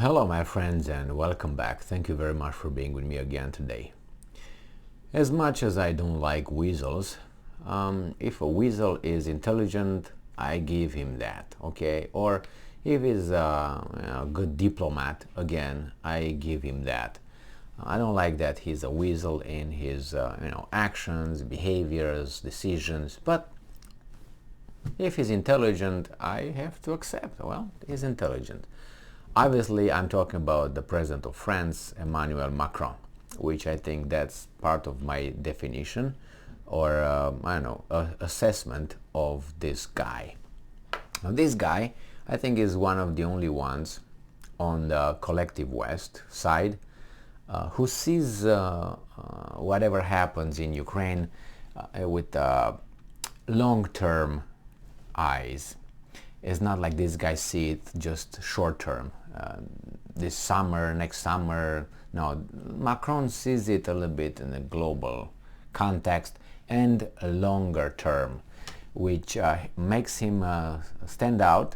Hello my friends and welcome back. Thank you very much for being with me again today. As much as I don't like weasels, if a weasel is intelligent, I give him that, okay? Or if he's a good diplomat, again, I give him that. I don't like that he's a weasel in his actions, behaviors, decisions, but if he's intelligent, I have to accept, well, he's intelligent. Obviously, I'm talking about the president of France, Emmanuel Macron, which I think that's part of my definition or, assessment of this guy. Now, this guy, I think, is one of the only ones on the collective West side who sees whatever happens in Ukraine with long-term eyes. It's not like these guys see it just short-term. This summer, next summer. No, Macron sees it a little bit in a global context and a longer term, which makes him stand out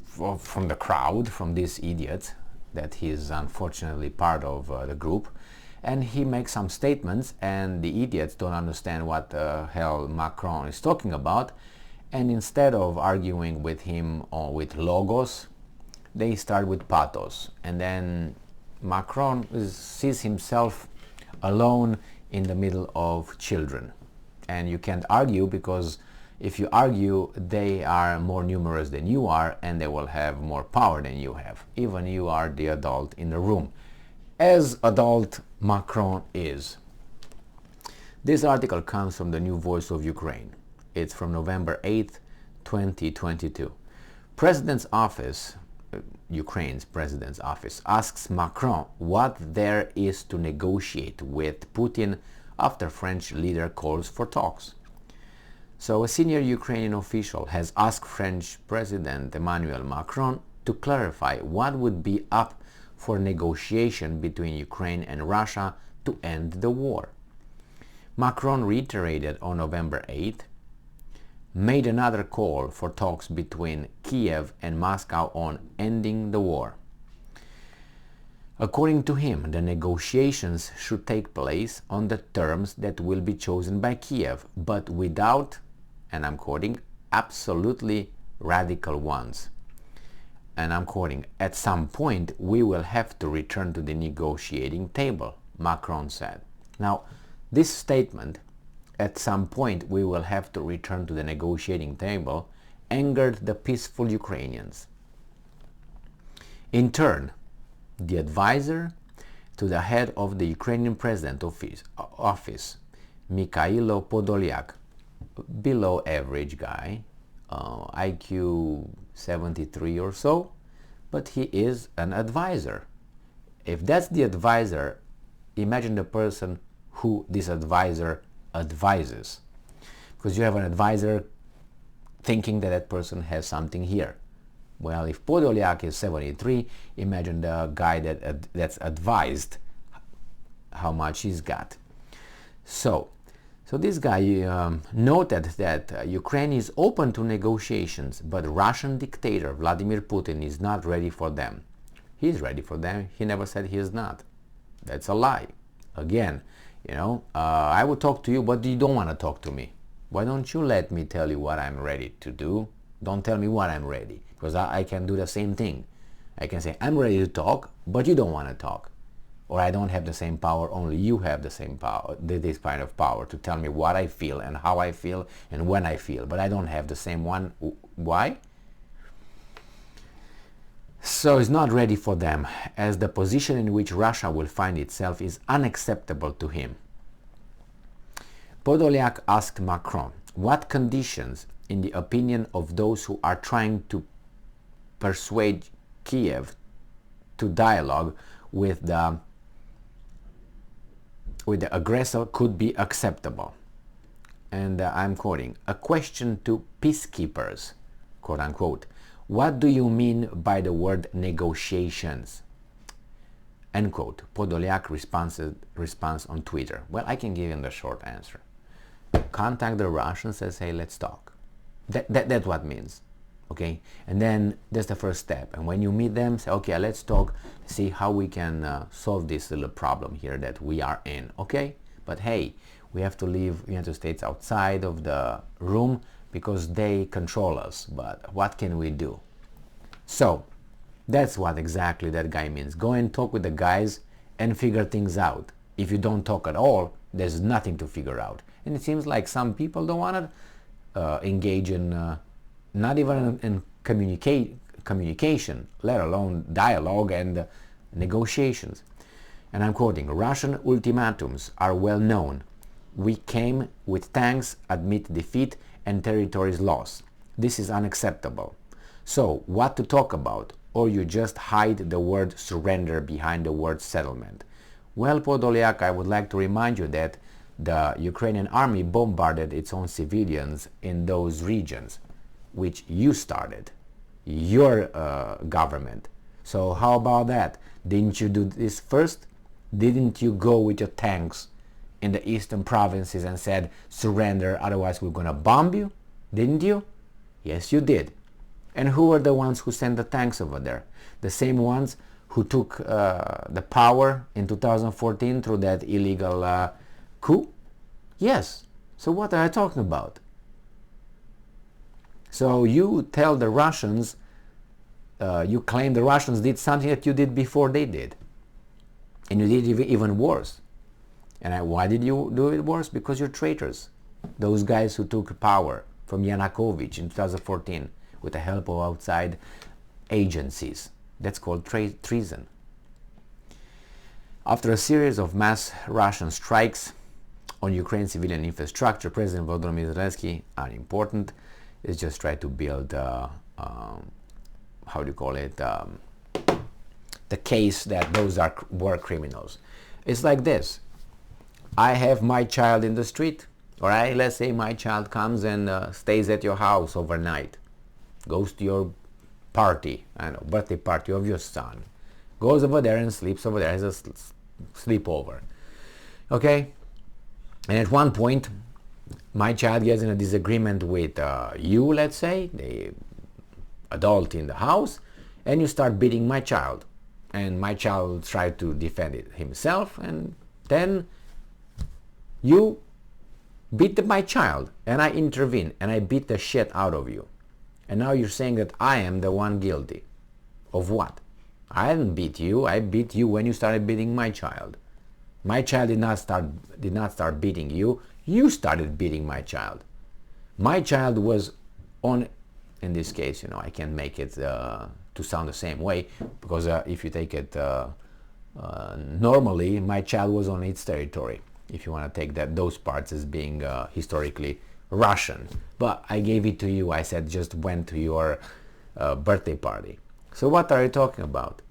from the crowd, from these idiots that he's unfortunately part of the group. And he makes some statements and the idiots don't understand what the hell Macron is talking about. And instead of arguing with him or with logos, they start with pathos. And then Macron sees himself alone in the middle of children. And you can't argue, because if you argue, they are more numerous than you are and they will have more power than you have. Even you are the adult in the room, as adult Macron is. This article comes from the New Voice of Ukraine. It's from November 8th, 2022. President's office, Ukraine's president's office, asks Macron what there is to negotiate with Putin after French leader calls for talks. So a senior Ukrainian official has asked French President Emmanuel Macron to clarify what would be up for negotiation between Ukraine and Russia to end the war. Macron reiterated on November 8th, made another call for talks between Kiev and Moscow on ending the war. According to him, the negotiations should take place on the terms that will be chosen by Kiev, but without, and I'm quoting, absolutely radical ones. And I'm quoting, at some point we will have to return to the negotiating table, Macron said. Now, this statement, at some point we will have to return to the negotiating table, angered the peaceful Ukrainians. In turn, the advisor to the head of the Ukrainian president office, Mikhailo Podolyak, below average guy, IQ 73 or so, but he is an advisor. If that's the advisor, imagine the person who this advisor advises, because you have an advisor thinking that that person has something here. Well, if Podolyak is 73, imagine the guy that's advised how much he's got. So this guy noted that Ukraine is open to negotiations, but Russian dictator Vladimir Putin is not ready for them. He's ready for them. He never said he is not. That's a lie. Again, I would talk to you, but you don't want to talk to me. Why don't you let me tell you what I'm ready to do? Don't tell me what I'm ready, because I can do the same thing. I can say, I'm ready to talk, but you don't want to talk. Or I don't have the same power, only you have the same power, this kind of power to tell me what I feel and how I feel and when I feel, but I don't have the same one. Why? So it's not ready for them, as the position in which Russia will find itself is unacceptable to him. Podolyak asked Macron what conditions, in the opinion of those who are trying to persuade Kiev to dialogue with the aggressor, could be acceptable. And I'm quoting, a question to peacekeepers, quote unquote. What do you mean by the word negotiations? End quote. Podolyak response on Twitter. Well, I can give him the short answer. Contact the Russians and say, let's talk. That's what it means. Okay, and then that's the first step. And when you meet them, say, okay, let's talk, see how we can solve this little problem here that we are in. Okay, but hey, we have to leave United States outside of the room because they control us. But what can we do? So that's what exactly that guy means. Go and talk with the guys and figure things out. If you don't talk at all, there's nothing to figure out. And it seems like some people don't want to engage in not even in communication, let alone dialogue and negotiations. And I'm quoting, Russian ultimatums are well known. We came with tanks, admit defeat and territories lost. This is unacceptable. So what to talk about? Or you just hide the word surrender behind the word settlement. Well, Podolyak, I would like to remind you that the Ukrainian army bombarded its own civilians in those regions, which you started, your government. So how about that? Didn't you do this first? Didn't you go with your tanks in the eastern provinces and said, surrender, otherwise we're gonna bomb you? Didn't you? Yes, you did. And who were the ones who sent the tanks over there? The same ones who took the power in 2014 through that illegal coup? Yes. So what are you talking about? So you tell the Russians, you claim the Russians did something that you did before they did. And you did even worse. And why did you do it worse? Because you're traitors. Those guys who took power from Yanukovych in 2014 with the help of outside agencies. That's called treason. After a series of mass Russian strikes on Ukraine's civilian infrastructure, President Volodymyr Zelensky, unimportant, is just trying to build, how do you call it, the case that those are war criminals. It's like this. I have my child in the street, all right? Let's say my child comes and stays at your house overnight, goes to your party, I know, birthday party of your son, goes over there and sleeps over there as a sleepover, okay? And at one point, my child gets in a disagreement with you, let's say, the adult in the house, and you start beating my child. And my child tries to defend it himself, and then you beat my child, and I intervene, and I beat the shit out of you. And now you're saying that I am the one guilty. Of what? I didn't beat you. I beat you when you started beating my child. My child did not start beating you. You started beating my child. My child was on, in this case, you know, I can't make it to sound the same way, because if you take it normally, my child was on its territory, if you want to take those parts as being historically Russian. But I gave it to you. I said just went to your birthday party. So what are you talking about?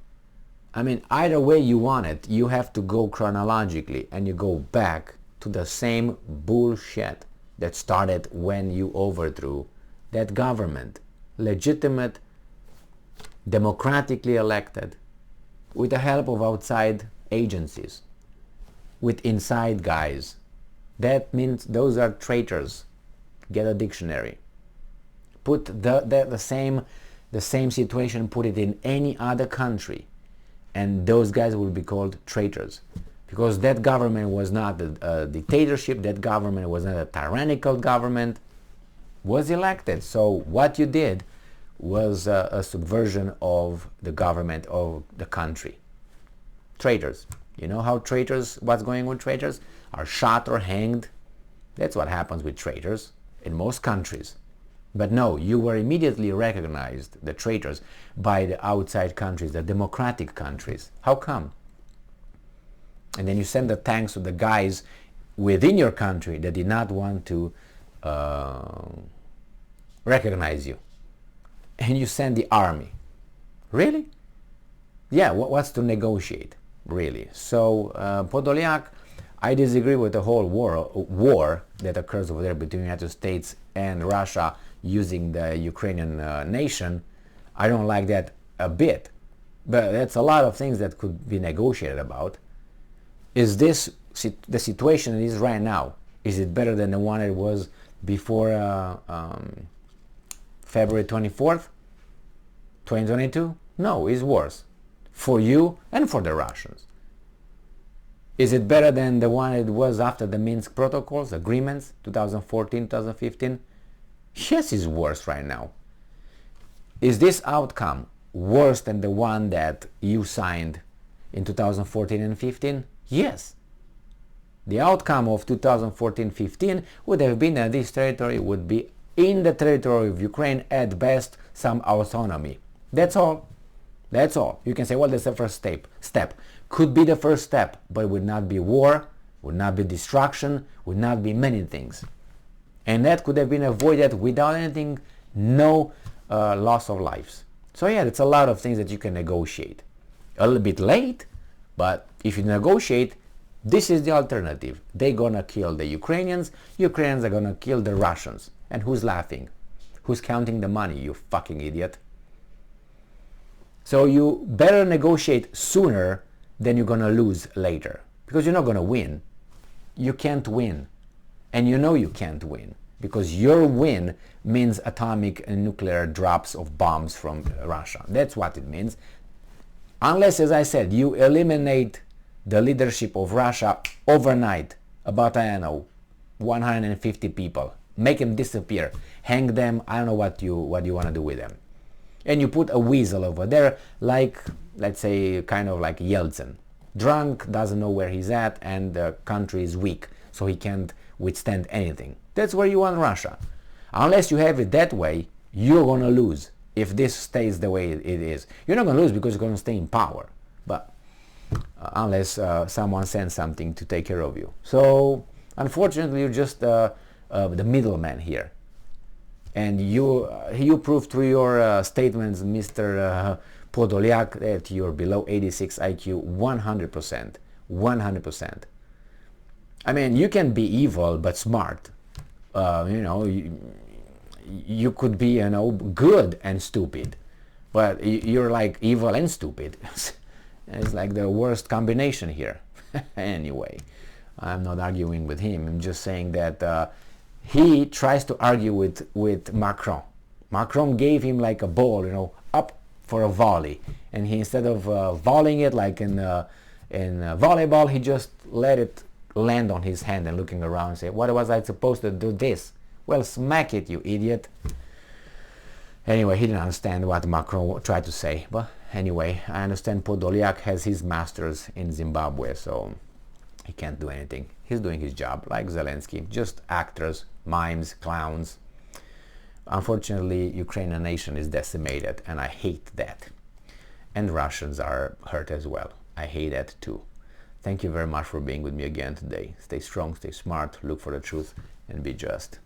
I mean, either way you want it, you have to go chronologically, and you go back to the same bullshit that started when you overthrew that government, legitimate, democratically elected, with the help of outside agencies, with inside guys. That means those are traitors. Get a dictionary. Put the same situation, put it in any other country, and those guys will be called traitors. Because that government was not a dictatorship, that government was not a tyrannical government, was elected. So what you did was a subversion of the government of the country. Traitors. You know how traitors, what's going on with traitors? Are shot or hanged. That's what happens with traitors in most countries. But no, you were immediately recognized, the traitors, by the outside countries, the democratic countries. How come? And then you send the tanks to the guys within your country that did not want to recognize you. And you send the army. Really? Yeah, what's to negotiate, really? So, Podolyak, I disagree with the whole war that occurs over there between the United States and Russia using the Ukrainian nation. I don't like that a bit. But that's a lot of things that could be negotiated about. Is this the situation it is right now? Is it better than the one it was before February 24th, 2022? No, it's worse. For you and for the Russians. Is it better than the one it was after the Minsk protocols, agreements, 2014, 2015? Yes, it's worse right now. Is this outcome worse than the one that you signed in 2014 and 15? Yes. The outcome of 2014-15 would have been that this territory would be in the territory of Ukraine, at best some autonomy. That's all. That's all. You can say, well, that's the first step. Could be the first step, but it would not be war, would not be destruction, would not be many things. And that could have been avoided without anything, no loss of lives. So yeah, it's a lot of things that you can negotiate. A little bit late, but if you negotiate, this is the alternative. They're gonna kill the Ukrainians are gonna kill the Russians. And who's laughing? Who's counting the money, you fucking idiot? So you better negotiate sooner than you're gonna lose later. Because you're not gonna win. You can't win. And you know you can't win. Because your win means atomic and nuclear drops of bombs from Russia. That's what it means. Unless, as I said, you eliminate the leadership of Russia overnight, about, I don't know, 150 people. Make them disappear. Hang them. I don't know what you want to do with them. And you put a weasel over there, like, let's say, kind of like Yeltsin. Drunk, doesn't know where he's at, and the country is weak, so he can't withstand anything. That's where you want Russia. Unless you have it that way, you're going to lose if this stays the way it is. You're not going to lose because you're going to stay in power. But unless someone sends something to take care of you. So, unfortunately, you're just the middleman here. And you prove through your statements, Mr. Podolyak, that you're below 86 IQ 100%. 100%. I mean, you can be evil but smart. You could be, good and stupid. But you're like evil and stupid. It's like the worst combination here. Anyway, I'm not arguing with him. I'm just saying that he tries to argue with Macron. Macron gave him like a ball, up for a volley. And he, instead of volleying it like in volleyball, he just let it land on his hand and looking around and say, what was I supposed to do this? Well, smack it, you idiot. Anyway, he didn't understand what Macron tried to say. But anyway, I understand Podolyak has his masters in Zimbabwe, so he can't do anything. He's doing his job, like Zelensky. Just actors, mimes, clowns. Unfortunately, Ukrainian nation is decimated, and I hate that. And Russians are hurt as well. I hate that too. Thank you very much for being with me again today. Stay strong, stay smart, look for the truth, and be just.